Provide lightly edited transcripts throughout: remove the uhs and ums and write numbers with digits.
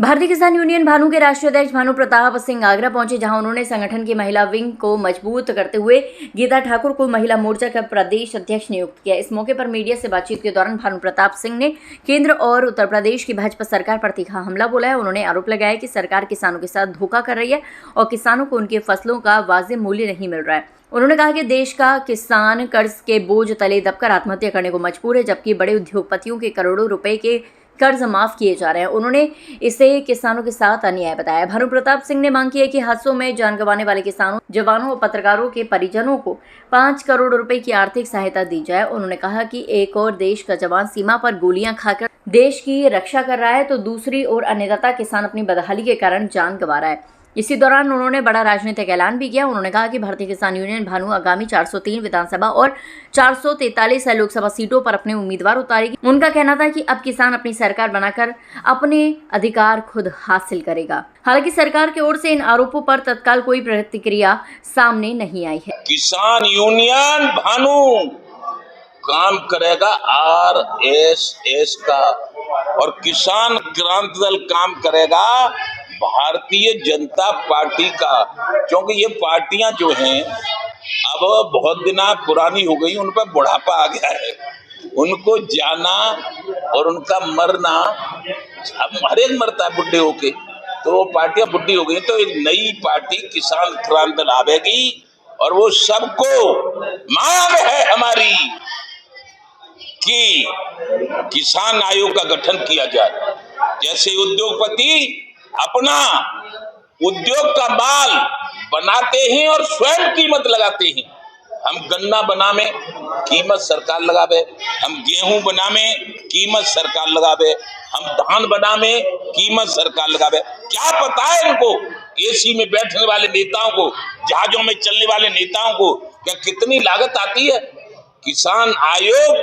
भारतीय किसान यूनियन भानु के राष्ट्रीय अध्यक्ष भानु प्रताप सिंह आगरा पहुंचे, जहां उन्होंने संगठन की महिला विंग को मजबूत करते हुए गीता ठाकुर को महिला मोर्चा का प्रदेश अध्यक्ष नियुक्त किया। इस मौके पर मीडिया से बातचीत के दौरान भानु प्रताप सिंह ने केंद्र और उत्तर प्रदेश की भाजपा सरकार पर तीखा हमला बोला है। उन्होंने आरोप लगाया कि सरकार किसानों के साथ धोखा कर रही है और किसानों को उनके फसलों का वाजिब मूल्य नहीं मिल रहा है। उन्होंने कहा कि देश का किसान कर्ज के बोझ तले दबकर आत्महत्या करने को मजबूर है, जबकि बड़े उद्योगपतियों के करोड़ों रुपए के कर्ज माफ किए जा रहे हैं। उन्होंने इसे किसानों के साथ अन्याय बताया। भानु प्रताप सिंह ने मांग की है कि हादसों में जान गंवाने वाले किसानों, जवानों और पत्रकारों के परिजनों को 5 करोड़ रुपए की आर्थिक सहायता दी जाए। उन्होंने कहा कि एक और देश का जवान सीमा पर गोलियां खाकर देश की रक्षा कर रहा है, तो दूसरी ओर अन्नदाता किसान अपनी बदहाली के कारण जान गंवा रहा है। इसी दौरान उन्होंने बड़ा राजनीतिक ऐलान भी किया। उन्होंने कहा कि भारतीय किसान यूनियन भानु आगामी 403 विधानसभा और 443 लोकसभा सीटों पर अपने उम्मीदवार उतारेगी। उनका कहना था कि अब किसान अपनी सरकार बनाकर अपने अधिकार खुद हासिल करेगा। हालांकि सरकार की ओर से इन आरोपों पर तत्काल कोई प्रतिक्रिया सामने नहीं आई है। किसान यूनियन भानु काम करेगा RSS का, और किसान क्रांति दल काम करेगा भारतीय जनता पार्टी का। क्योंकि ये पार्टियां जो हैं अब बहुत दिन पुरानी हो गई, उन पर बुढ़ापा आ गया है। उनको जाना और उनका मरना, अब हर एक मरता है बुढ़े होके, तो वो पार्टियां बुढ़ी हो गई। तो एक नई पार्टी किसान क्रांति दल आवेगी और वो सबको मांग है हमारी कि किसान आयोग का गठन किया जाए। जैसे उद्योगपति अपना उद्योग का माल बनाते हैं और स्वयं कीमत लगाते हैं। हम गन्ना बना में कीमत सरकार लगावे, हम गेहूं बना में कीमत सरकार लगावे, हम धान बना में कीमत सरकार लगावे। क्या पता है इनको, एसी में बैठने वाले नेताओं को, जहाजों में चलने वाले नेताओं को क्या कितनी लागत आती है। किसान आयोग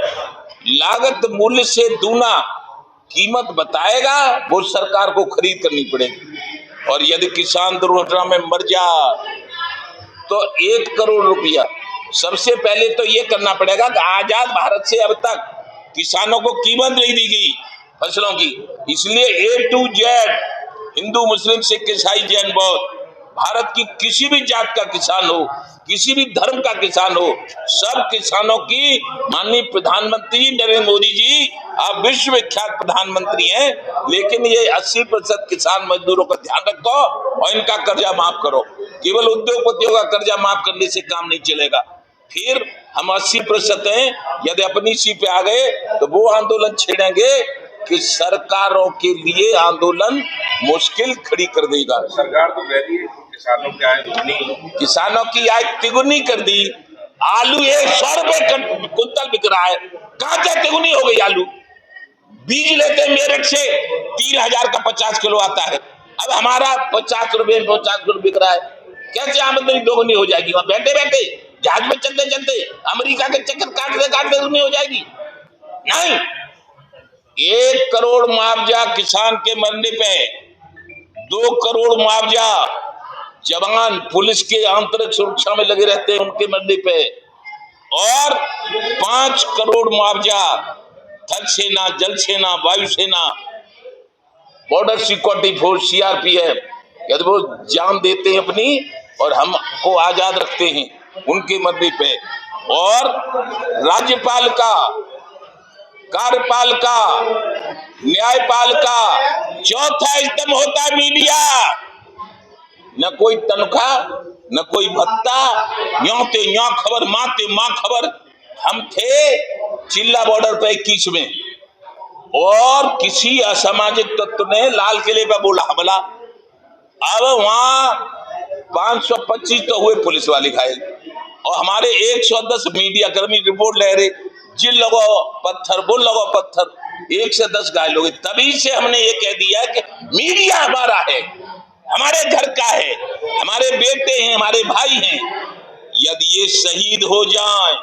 लागत मूल्य से दूना कीमत बताएगा, वो सरकार को खरीद करनी पड़ेगी। और यदि किसान दुर्घटना में मर जाए तो 1 करोड़ रुपया सबसे पहले तो ये करना पड़ेगा कि आजाद भारत से अब तक किसानों को कीमत नहीं दी गई फसलों की। इसलिए A to Z, हिंदू मुस्लिम सिख ईसाई जैन बौद्ध, भारत की किसी भी जात का किसान हो, किसी भी धर्म का किसान हो, सब किसानों की माननीय प्रधानमंत्री नरेंद्र मोदी जी, आप विश्व विख्यात प्रधानमंत्री हैं, लेकिन ये 80% किसान मजदूरों का ध्यान रखो और इनका कर्जा माफ करो। केवल उद्योगपतियों का कर्जा माफ करने से काम नहीं चलेगा। फिर हम 80% हैं, यदि अपनी सीट पे आ गए तो वो आंदोलन छेड़ेंगे कि सरकारों के लिए आंदोलन मुश्किल खड़ी कर देगा। सरकार तो कह रही है किसानों की आय तिगुनी कर दी। आलू 100 रुपए कुंतल बिक रहा है, कहां से तिगुनी हो गई आलू। बीज लेते मेरठ से 3000 का 50 किलो आता है, अब हमारा 50 रुपए में 50 किलो बिक रहा है। कैसे आमदनी दोगुनी हो जाएगी। वहां बैठे बैठे जहाज में चलते चलते अमेरिका के चक्कर काटते काटते दोगुनी हो जाएगी। नहीं, 1 करोड़ मुआवजा किसान के मरने पे, 2 करोड़ मुआवजा जवान पुलिस के आंतरिक सुरक्षा में लगे रहते हैं उनके मरने पे, और 5 करोड़ मुआवजा थल सेना, जल सेना, वायुसेना, बॉर्डर सिक्योरिटी फोर्स CRPF, यदि वो जान देते हैं अपनी और हमको आजाद रखते हैं उनके मरने पे। और राज्यपाल का, कार्यपाल का, न्यायपाल का चौथा स्तंभ होता है मीडिया। न कोई तनख्वाह, न कोई भत्ता, न्योते न्यो खबर, माते माँ खबर। हम थे चिल्ला बॉर्डर पे 21 में, और किसी असामाजिक तत्व ने लाल किले पर बोला हमला। अब वहां 525 तो हुए पुलिस वाले घायल, और हमारे 110 मीडिया कर्मी रिपोर्ट ले रहे, जिन लोगों पत्थर, वो लोगों पत्थर, 1 से 10 घायल हो गए। तभी से हमने ये कह दिया कि मीडिया हमारा है, हमारे घर का है, हमारे बेटे हैं, हमारे भाई हैं। यदि ये शहीद हो जाए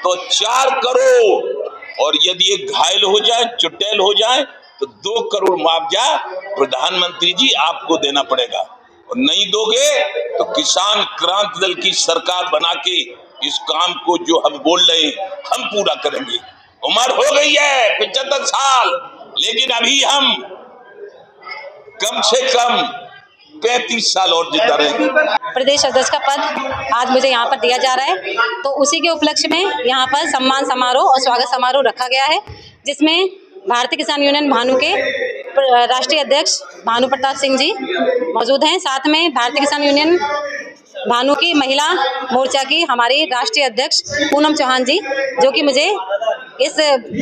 तो 4 करोड़, और यदि ये घायल हो जाए, चुटेल हो जाए, तो 2 करोड़ मुआवजा प्रधानमंत्री जी आपको देना पड़ेगा। और नहीं दोगे तो किसान क्रांति दल की सरकार बना के इस काम को जो हम बोल रहे हैं हम पूरा करेंगे। उम्र हो गई है 75 साल, लेकिन अभी हम कम से कम 35 साल और जिंदा रहे। प्रदेश अध्यक्ष का पद आज मुझे यहाँ पर दिया जा रहा है, तो उसी के उपलक्ष्य में यहाँ पर सम्मान समारोह और स्वागत समारोह रखा गया है, जिसमें भारतीय किसान यूनियन भानु के राष्ट्रीय अध्यक्ष भानु प्रताप सिंह जी मौजूद हैं। साथ में भारतीय किसान यूनियन भानु की महिला मोर्चा की हमारी राष्ट्रीय अध्यक्ष पूनम चौहान जी, जो कि मुझे इस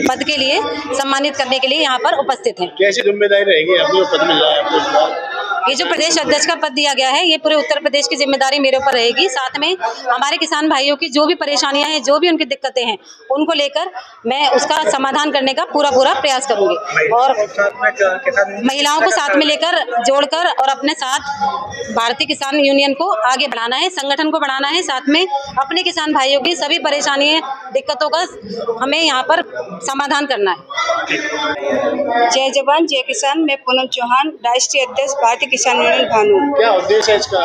पद के लिए सम्मानित करने के लिए यहाँ पर उपस्थित हैं। कैसी जिम्मेदारी रहेगी? आपको पद मिल रहा है आपको? ये जो प्रदेश अध्यक्ष का पद दिया गया है, ये पूरे उत्तर प्रदेश की जिम्मेदारी मेरे ऊपर रहेगी। साथ में हमारे किसान भाइयों की जो भी परेशानियां हैं, जो भी उनकी दिक्कतें हैं, उनको लेकर मैं उसका समाधान करने का पूरा प्रयास करूंगी और महिलाओं को साथ में लेकर जोड़कर और अपने साथ भारतीय किसान यूनियन को आगे बढ़ाना है, संगठन को बढ़ाना है। साथ में अपने किसान भाइयों की सभी परेशानियां, दिक्कतों का हमें यहाँ पर समाधान करना है। जय जवान जय किसान। मैं पूनम चौहान, राष्ट्रीय अध्यक्ष भारतीय किसान यूनियन भानु। क्या उद्देश्य है इसका?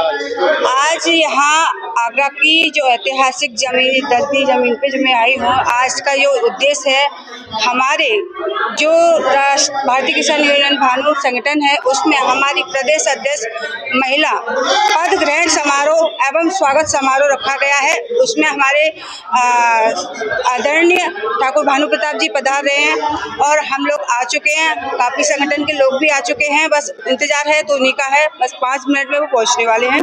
आज यहाँ आगरा की जो ऐतिहासिक जमीन, धरती जमीन पे जो मैं आई हूँ, आज का जो उद्देश्य है, हमारे जो भारतीय किसान यूनियन भानु संगठन है, उसमें हमारी प्रदेश अध्यक्ष महिला पद ग्रहण समारोह एवं स्वागत समारोह रखा गया है। उसमें हमारे आदरणीय ठाकुर भानु प्रताप जी पधार रहे हैं और हम लोग आ चुके हैं। काफी संगठन के लोग भी आ चुके हैं, बस इंतजार है तो उन्हीं का है। बस 5 मिनट में वो पहुंचने वाले हैं।